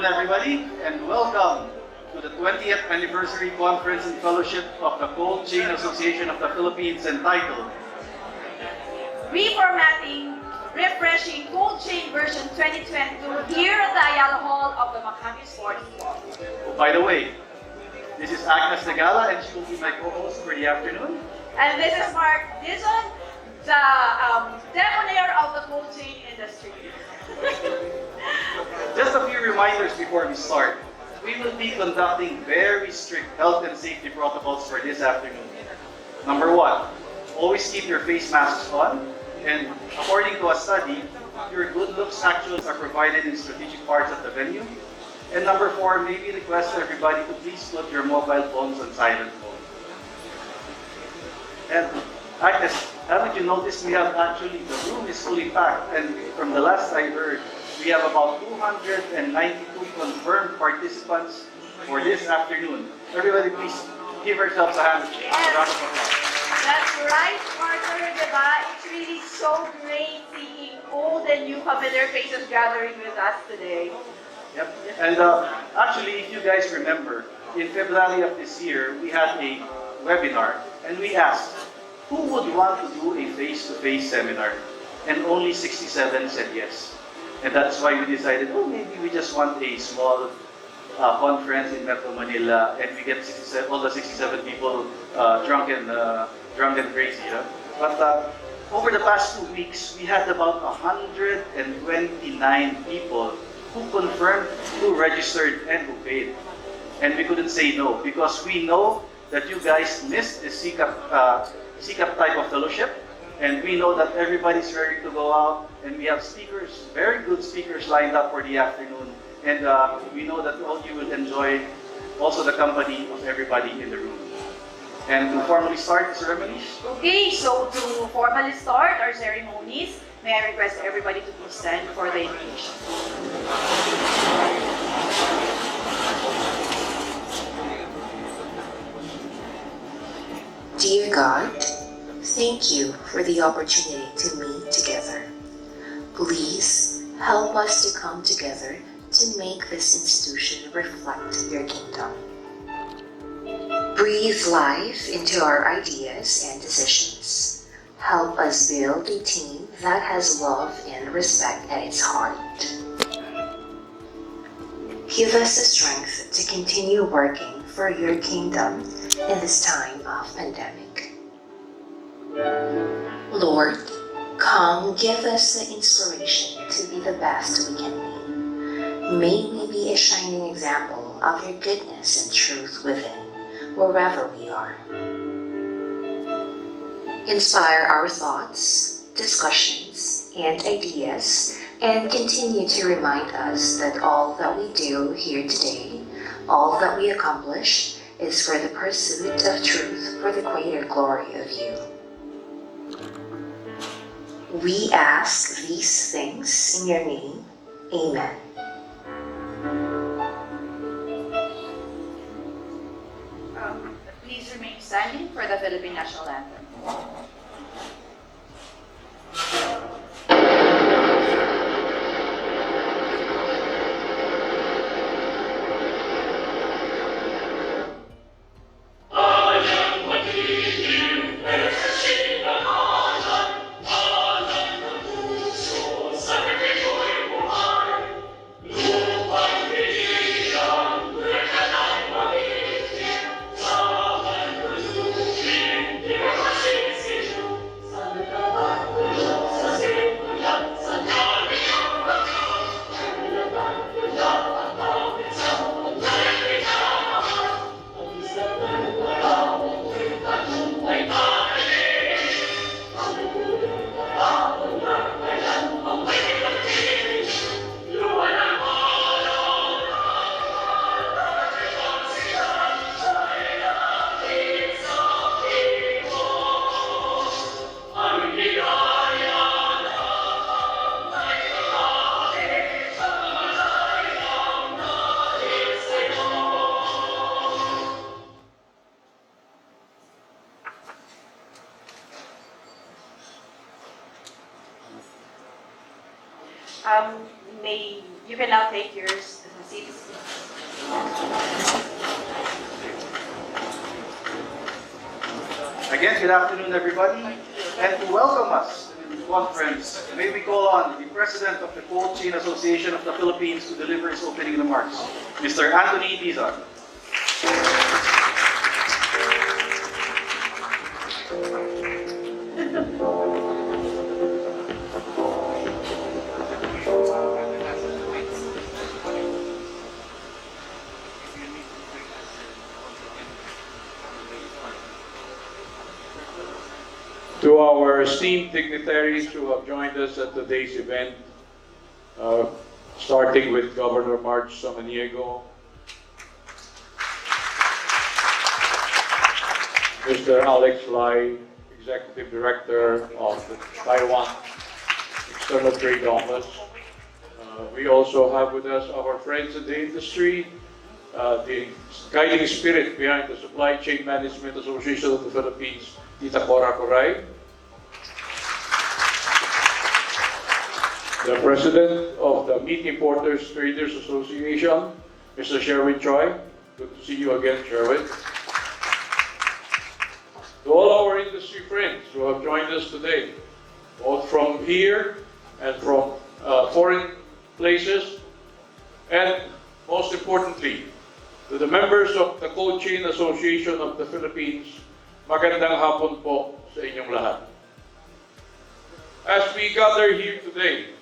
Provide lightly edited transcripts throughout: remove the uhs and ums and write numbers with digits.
afternoon, everybody, and welcome to the 20th Anniversary Conference and Fellowship of the Cold Chain Association of the Philippines, entitled Reformatting, Refreshing Cold Chain version 2022 here at the Ayala Hall of the Makati Sports Club. Oh, by the way, this is Agnes Negala, and she will be my co-host for the afternoon. And this is Mark Dizon, the debonair of the cold chain industry. Just a few reminders before we start. We will be conducting very strict health and safety protocols for this afternoon. Number one, always keep your face masks on, and according to a study, your good looks actuals are provided in strategic parts of the venue. And number four, maybe request everybody to please put your mobile phones on silent mode. And Agnes, haven't you noticed we have actually, the room is fully packed, and from the last I heard, we have about 292 confirmed participants for this afternoon. Everybody please give ourselves a hand. That's right, partner, diba? It's really so great seeing old and new familiar faces gathering with us today. Yep. And actually, if you guys remember, in February of this year, we had a webinar, and we asked, who would want to do a face-to-face seminar? And only 67 said yes. And that's why we decided, oh, maybe we just want a small conference in Metro Manila, and we get all the 67 people drunk and crazy. Yeah? But over the past 2 weeks, we had about 129 people who confirmed, who registered, and who paid. And we couldn't say no, because we know that you guys missed the CCAP type of fellowship, and we know that everybody's ready to go out, and we have speakers, very good speakers lined up for the afternoon, and we know that all you will enjoy also the company of everybody in the room. And to formally start the ceremonies. Okay, so to formally start our ceremonies, may I request everybody to please stand for the invocation. Dear God, thank you for the opportunity to meet together. Please help us to come together to make this institution reflect your kingdom. Breathe life into our ideas and decisions. Help us build a team that has love and respect at its heart. Give us the strength to continue working for your kingdom in this time of pandemic. Lord, come give us the inspiration to be the best we can be. May we be a shining example of your goodness and truth within, wherever we are. Inspire our thoughts, discussions, and ideas, and continue to remind us that all that we do here today, all that we accomplish, is for the pursuit of truth for the greater glory of you. We ask these things in your name. Amen. Please remain standing for the Philippine National Anthem. You can now take your citizens. Again, good afternoon, everybody. And to welcome us to the conference, may we call on the President of the Cold Chain Association of the Philippines to deliver his opening remarks, Mr. Anthony Tizon. To our esteemed dignitaries who have joined us at today's event, starting with Governor March Samaniego, Mr. Alex Lai, Executive Director of the Taiwan External Trade Office. We also have with us our friends in the industry, the guiding spirit behind the Supply Chain Management Association of the Philippines, Tita Cora Coray, the President of the Meat Importers Traders Association, Mr. Sherwin Choi. Good to see you again, Sherwin. To all our industry friends who have joined us today, both from here and from foreign places, and most importantly, to the members of the Cold Chain Association of the Philippines, magandang hapon po sa inyong lahat. As we gather here today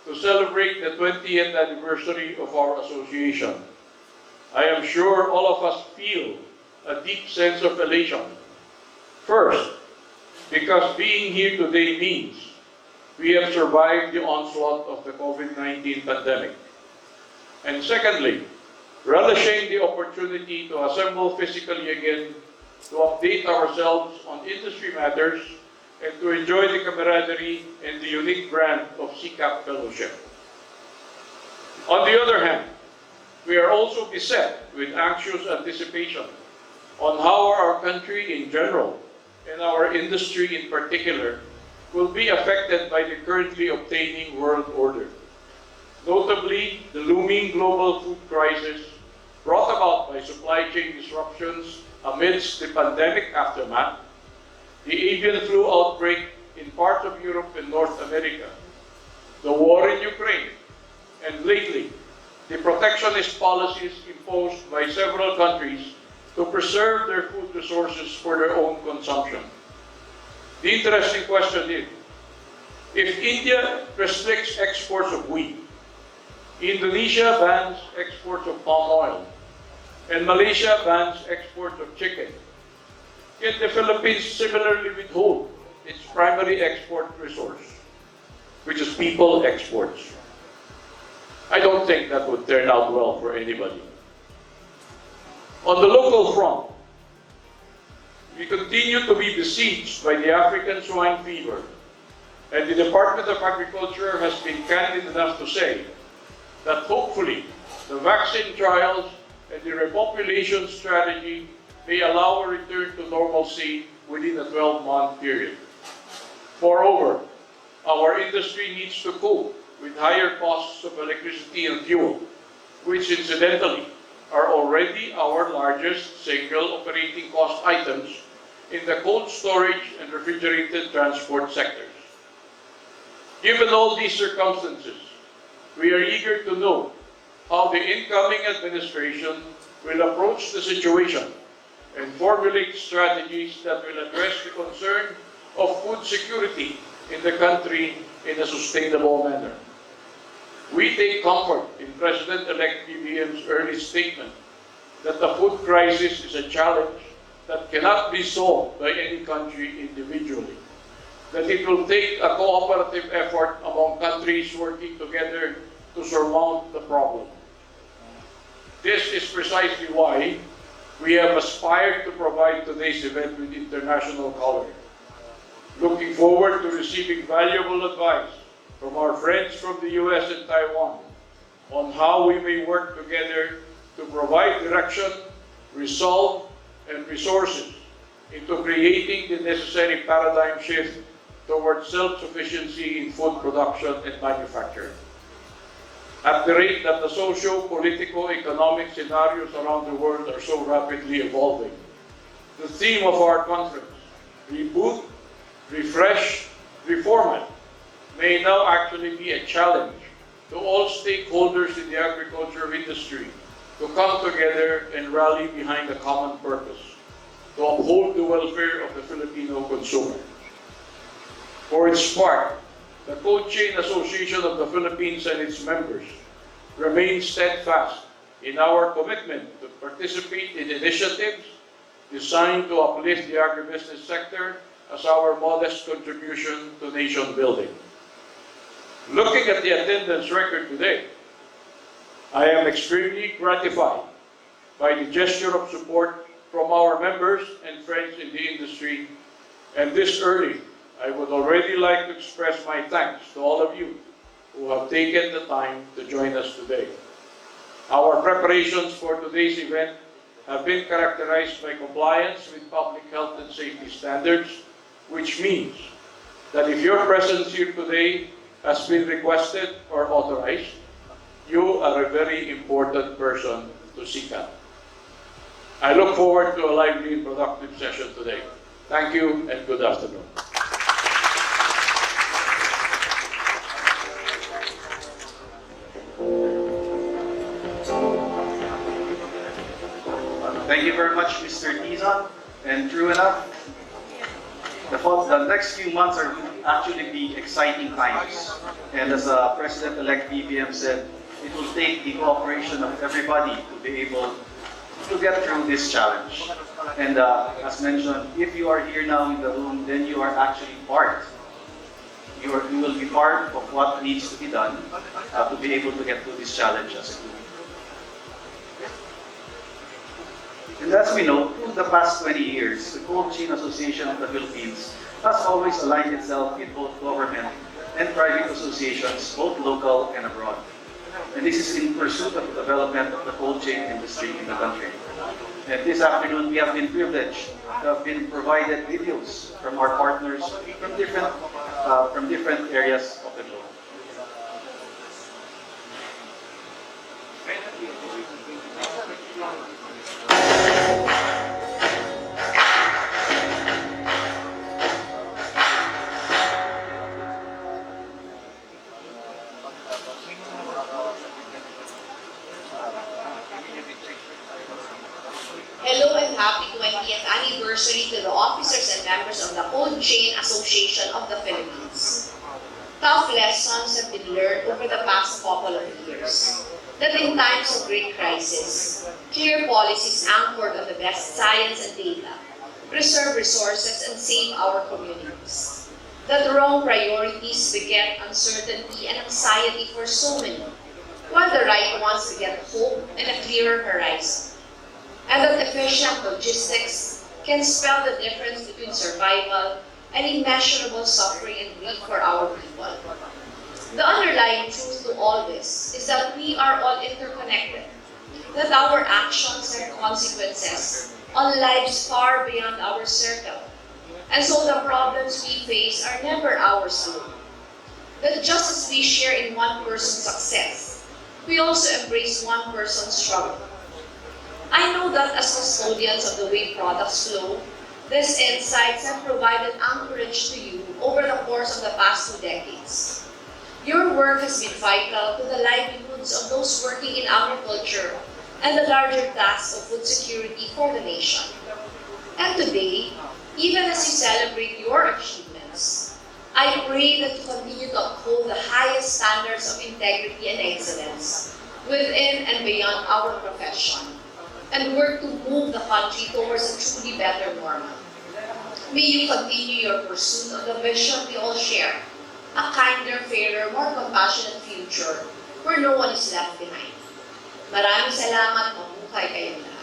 to celebrate the 20th anniversary of our association, I am sure all of us feel a deep sense of elation. First, because being here today means we have survived the onslaught of the COVID-19 pandemic. And secondly, relishing the opportunity to assemble physically again, to update ourselves on industry matters, and to enjoy the camaraderie and the unique brand of CCAP fellowship. On the other hand, we are also beset with anxious anticipation on how our country in general and our industry in particular will be affected by the currently obtaining world order. Notably, the looming global food crisis brought about by supply chain disruptions amidst the pandemic aftermath, the avian flu outbreak in parts of Europe and North America, the war in Ukraine, and lately, the protectionist policies imposed by several countries to preserve their food resources for their own consumption. The interesting question is, if India restricts exports of wheat, Indonesia bans exports of palm oil, and Malaysia bans exports of chicken, can the Philippines similarly withhold its primary export resource, which is people exports? I don't think that would turn out well for anybody. On the local front, we continue to be besieged by the African swine fever, and the Department of Agriculture has been candid enough to say that hopefully the vaccine trials and the repopulation strategy may allow a return to normalcy within a 12-month period. Moreover, our industry needs to cope with higher costs of electricity and fuel, which incidentally are already our largest single operating cost items in the cold storage and refrigerated transport sectors. Given all these circumstances, we are eager to know how the incoming administration will approach the situation and formulate strategies that will address the concern of food security in the country in a sustainable manner. We take comfort in President-elect BBM's early statement that the food crisis is a challenge that cannot be solved by any country individually, that it will take a cooperative effort among countries working together to surmount the problem. This is precisely why we have aspired to provide today's event with international coloring. Looking forward to receiving valuable advice from our friends from the US and Taiwan on how we may work together to provide direction, resolve, and resources into creating the necessary paradigm shift towards self-sufficiency in food production and manufacturing. At the rate that the socio-politico-economic scenarios around the world are so rapidly evolving, the theme of our conference, Reboot, Refresh, Reformat, may now actually be a challenge to all stakeholders in the agriculture industry to come together and rally behind a common purpose, to uphold the welfare of the Filipino consumer. For its part, the Cold Chain Association of the Philippines and its members remain steadfast in our commitment to participate in initiatives designed to uplift the agribusiness sector as our modest contribution to nation building. Looking at the attendance record today, I am extremely gratified by the gesture of support from our members and friends in the industry, and this early, I would already like to express my thanks to all of you who have taken the time to join us today. Our preparations for today's event have been characterized by compliance with public health and safety standards, which means that if your presence here today has been requested or authorized, you are a very important person to CCAP. I look forward to a lively and productive session today. Thank you and good afternoon. Thank you very much, Mr. Tizon. And true enough, the next few months are actually be exciting times. And as President-elect BBM said, it will take the cooperation of everybody to be able to get through this challenge. And as mentioned, if you are here now in the room, then you are actually part. You will be part of what needs to be done to be able to get through this challenge as a group. And as we know, through the past 20 years, the Cold Chain Association of the Philippines has always aligned itself with both government and private associations, both local and abroad. And this is in pursuit of the development of the cold chain industry in the country. And this afternoon, we have been privileged to have been provided videos from our partners from different areas of the globe. Hello and happy 20th anniversary to the officers and members of the Cold Chain Association of the Philippines. Tough lessons have been learned over the past couple of years. That in times of great crisis, clear policies anchored on the best science and data preserve resources and save our communities. That wrong priorities beget uncertainty and anxiety for so many, while the right ones beget hope and a clearer horizon. And that efficient logistics can spell the difference between survival and immeasurable suffering and grief for our people. The underlying truth to all this is that we are all interconnected, that our actions have consequences on lives far beyond our circle, and so the problems we face are never ours alone. That just as we share in one person's success, we also embrace one person's struggle. I know that as custodians of the way products flow, these insights have provided anchorage to you over the course of the past 2 decades. Your work has been vital to the livelihoods of those working in agriculture and the larger task of food security for the nation. And today, even as you celebrate your achievements, I pray that you continue to uphold the highest standards of integrity and excellence within and beyond our profession, and work to move the country towards a truly better normal. May you continue your pursuit of the vision we all share, a kinder, fairer, more compassionate future where no one is left behind. Maraming salamat, mabuhay kayong lahat.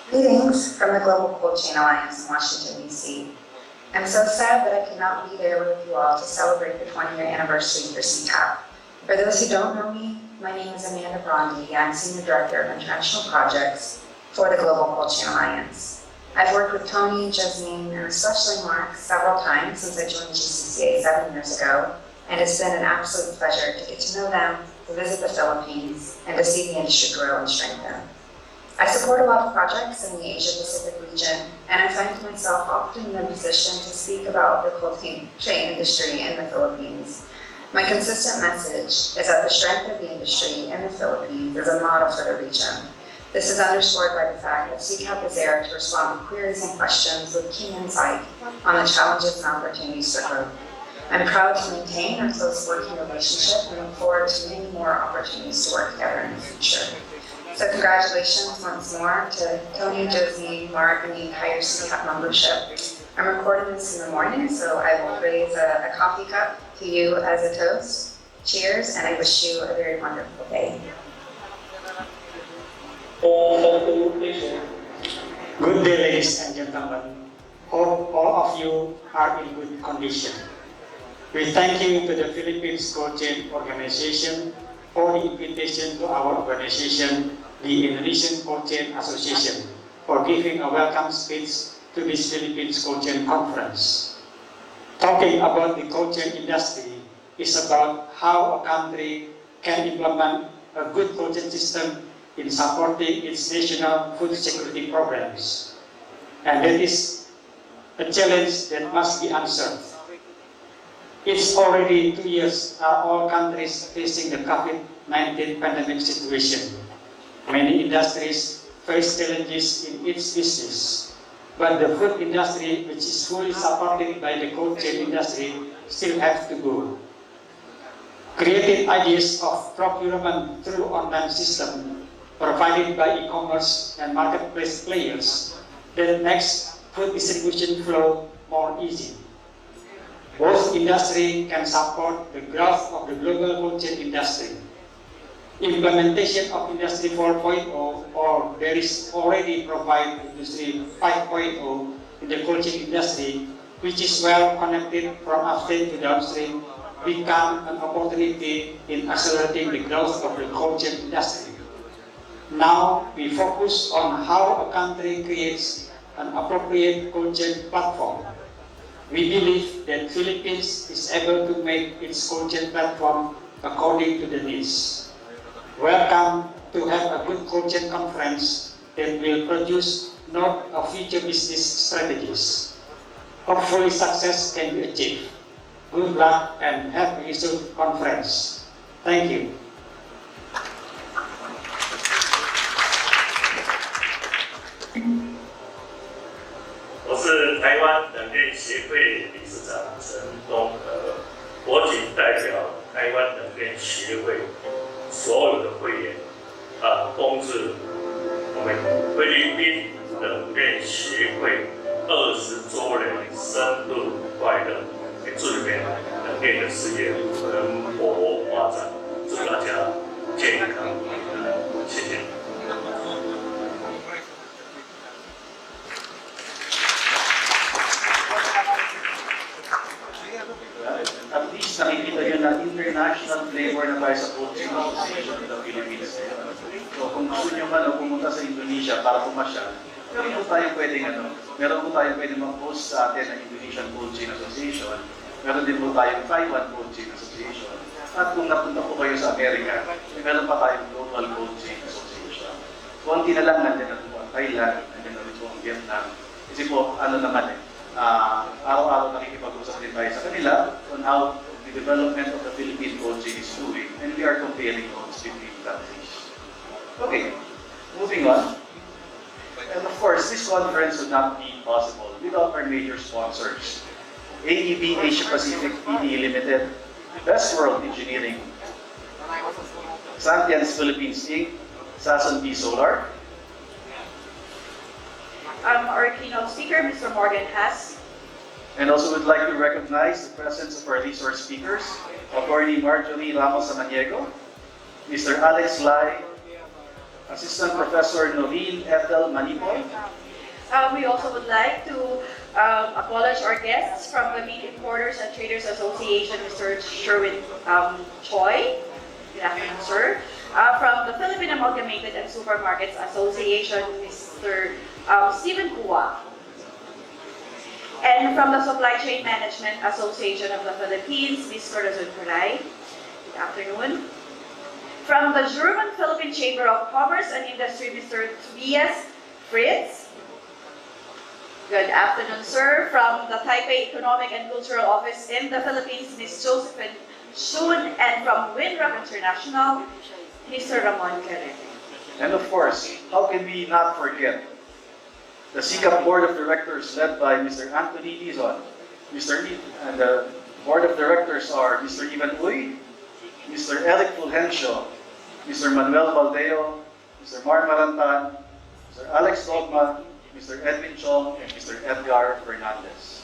Greetings from the Global Cold Chain Alliance in Washington, D.C. I'm so sad that I cannot be there with you all to celebrate the 20-year anniversary for CCAP. For those who don't know me, my name is Amanda Brondi. I'm Senior Director of International Projects for the Global Cold Chain Alliance. I've worked with Tony, Jasmine, and especially Mark several times since I joined GCCA 7 years ago, and it's been an absolute pleasure to get to know them, to visit the Philippines, and to see the industry grow and strengthen. I support a lot of projects in the Asia-Pacific region, and I find myself often in a position to speak about the cold chain industry in the Philippines. My consistent message is that the strength of the industry in the Philippines is a model for the region. This is underscored by the fact that CCAP is there to respond to queries and questions with keen insight on the challenges and opportunities for growth. I'm proud to maintain our close working relationship and look forward to many more opportunities to work together in the future. So congratulations once more to Tony, Josie, Mark, and the entire CCAP membership. I'm recording this in the morning, so I will raise a coffee cup to you as a toast. Cheers, and I wish you a very wonderful day. Good day, ladies and gentlemen. Hope all of you are in good condition. We thank you to the Philippines Cold Chain Organization for the invitation to our organization, the Indonesian Cold Chain Association, for giving a welcome speech to this Philippines Cold Chain Conference. Talking about the cold chain industry is about how a country can implement a good cold chain system in supporting its national food security programs. And that is a challenge that must be answered. It's already 2 years all countries facing the COVID-19 pandemic situation. Many industries face challenges in its business, but the food industry, which is fully supported by the cold chain industry, still have to go. Creative ideas of procurement through online system provided by e-commerce and marketplace players that makes food distribution flow more easy. Both industry can support the growth of the global cold chain industry. Implementation of Industry 4.0, or there is already provide Industry 5.0 in the cold chain industry, which is well connected from upstream to downstream, become an opportunity in accelerating the growth of the cold chain industry. Now we focus on how a country creates an appropriate cold chain platform. We believe that Philippines is able to make its cold chain platform according to the needs. Welcome to have a good cold chain conference that will produce not a future business strategies. Hopefully success can be achieved. Good luck and have a useful conference. Thank you. 我是台湾冷链协会理事长陈东和，我仅代表台湾冷链协会所有的会员，恭祝我们菲律宾冷链协会20周年生日快乐！也祝你们冷链的事业蓬勃发展，祝大家健康平安，谢谢。 At least nakikita nyo na international flavor na tayo sa Cold Chain Association of the Philippines. So kung gusto nyo man pumunta sa Indonesia para pumasyal, meron po tayong pwedeng mag-host sa atin ng Indonesian Cold Chain Association. Meron din po tayong Taiwan Cold Chain Association. At kung napunta po kayo sa Amerika, meron pa tayong Global Cold Chain Association. Konti na lang, nandiyan na po ang Thailand, nandiyan na rin po ang Vietnam. Kasi po, araw-araw nakikipag-usap din tayo sa kanila on how the development of the Philippine cold chain is doing, and we are comparing notes between countries. Okay, moving on. And of course, this conference would not be possible without our major sponsors. AEB Asia Pacific PDE Limited, Best World Engineering, Santians Philippines Inc., Sason B Solar, Our keynote speaker, Mr. Morgan Hess. and also would like to recognize the presence of our resource speakers, Attorney Marjorie Ramos Samaniego, Mr. Alex Lai, Assistant Professor Noreen Ethel Manipol. We also would like to acknowledge our guests from the Meat Importers and Traders Association, Mr. Sherwin Choi, Good afternoon, sir. From the Philippine Amalgamated and Supermarkets Association, Mr. Stephen Kua. And from the Supply Chain Management Association of the Philippines, Ms. Corazon Curay. Good afternoon. From the German-Philippine Chamber of Commerce and Industry, Mr. Tobias Fritz. Good afternoon, sir. From the Taipei Economic and Cultural Office in the Philippines, Ms. Josephine Shun. And from Winrock International, Mr. Ramon Carrete. And of course, how can we not forget the CCAP Board of Directors led by Mr. Anthony Dizon. And the Board of Directors are Mr. Ivan Uy, Mr. Eric Fulgencio, Mr. Manuel Baldeo, Mr. Mar Marantan, Mr. Alex Dogma, Mr. Edwin Chong, and Mr. Edgar Fernandez.